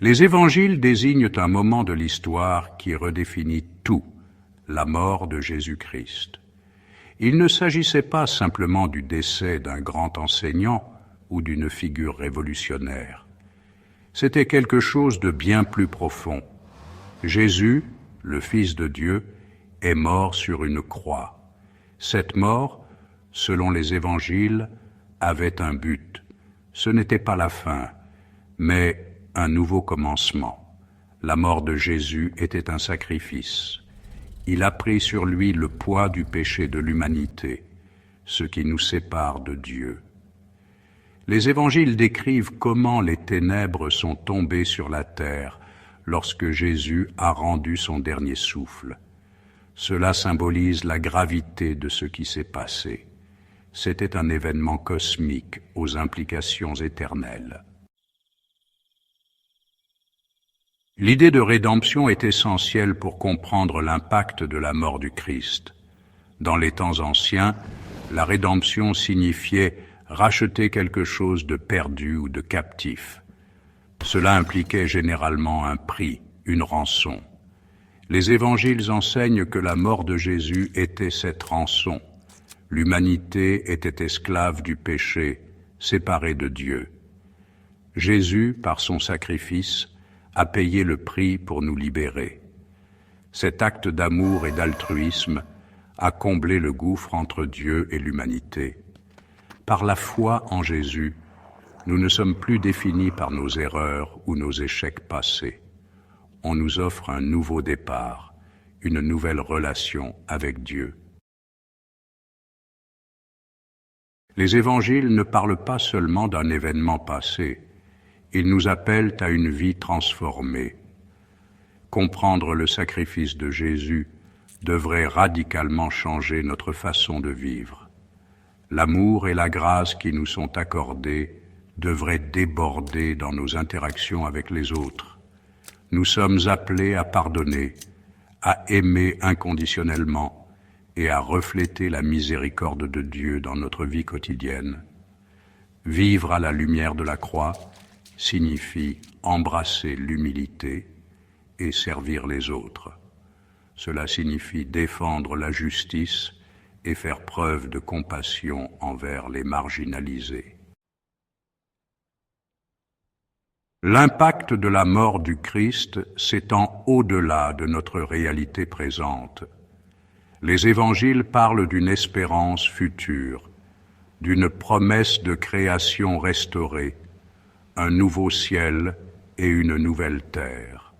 Les évangiles désignent un moment de l'histoire qui redéfinit tout, la mort de Jésus-Christ. Il ne s'agissait pas simplement du décès d'un grand enseignant ou d'une figure révolutionnaire. C'était quelque chose de bien plus profond. Jésus, le Fils de Dieu, est mort sur une croix. Cette mort, selon les évangiles, avait un but. Ce n'était pas la fin, mais un nouveau commencement. La mort de Jésus était un sacrifice. Il a pris sur lui le poids du péché de l'humanité, ce qui nous sépare de Dieu. Les évangiles décrivent comment les ténèbres sont tombées sur la terre lorsque Jésus a rendu son dernier souffle. Cela symbolise la gravité de ce qui s'est passé. C'était un événement cosmique aux implications éternelles. L'idée de rédemption est essentielle pour comprendre l'impact de la mort du Christ. Dans les temps anciens, la rédemption signifiait racheter quelque chose de perdu ou de captif. Cela impliquait généralement un prix, une rançon. Les évangiles enseignent que la mort de Jésus était cette rançon. L'humanité était esclave du péché, séparée de Dieu. Jésus, par son sacrifice, a payé le prix pour nous libérer. Cet acte d'amour et d'altruisme a comblé le gouffre entre Dieu et l'humanité. Par la foi en Jésus, nous ne sommes plus définis par nos erreurs ou nos échecs passés. On nous offre un nouveau départ, une nouvelle relation avec Dieu. Les évangiles ne parlent pas seulement d'un événement passé, ils nous appellent à une vie transformée. Comprendre le sacrifice de Jésus devrait radicalement changer notre façon de vivre. L'amour et la grâce qui nous sont accordés devraient déborder dans nos interactions avec les autres. Nous sommes appelés à pardonner, à aimer inconditionnellement et à refléter la miséricorde de Dieu dans notre vie quotidienne. Vivre à la lumière de la croix signifie embrasser l'humilité et servir les autres. Cela signifie défendre la justice et faire preuve de compassion envers les marginalisés. L'impact de la mort du Christ s'étend au-delà de notre réalité présente. Les évangiles parlent d'une espérance future, d'une promesse de création restaurée, un nouveau ciel et une nouvelle terre.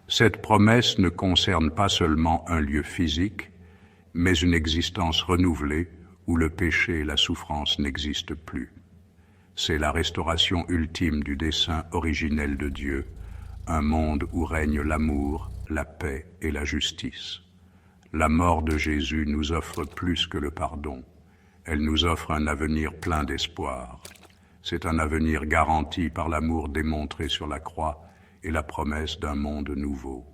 Cette promesse ne concerne pas seulement un lieu physique, mais une existence renouvelée où le péché et la souffrance n'existent plus. C'est la restauration ultime du dessein originel de Dieu, un monde où règne l'amour, la paix et la justice. La mort de Jésus nous offre plus que le pardon. Elle nous offre un avenir plein d'espoir. C'est un avenir garanti par l'amour démontré sur la croix et la promesse d'un monde nouveau.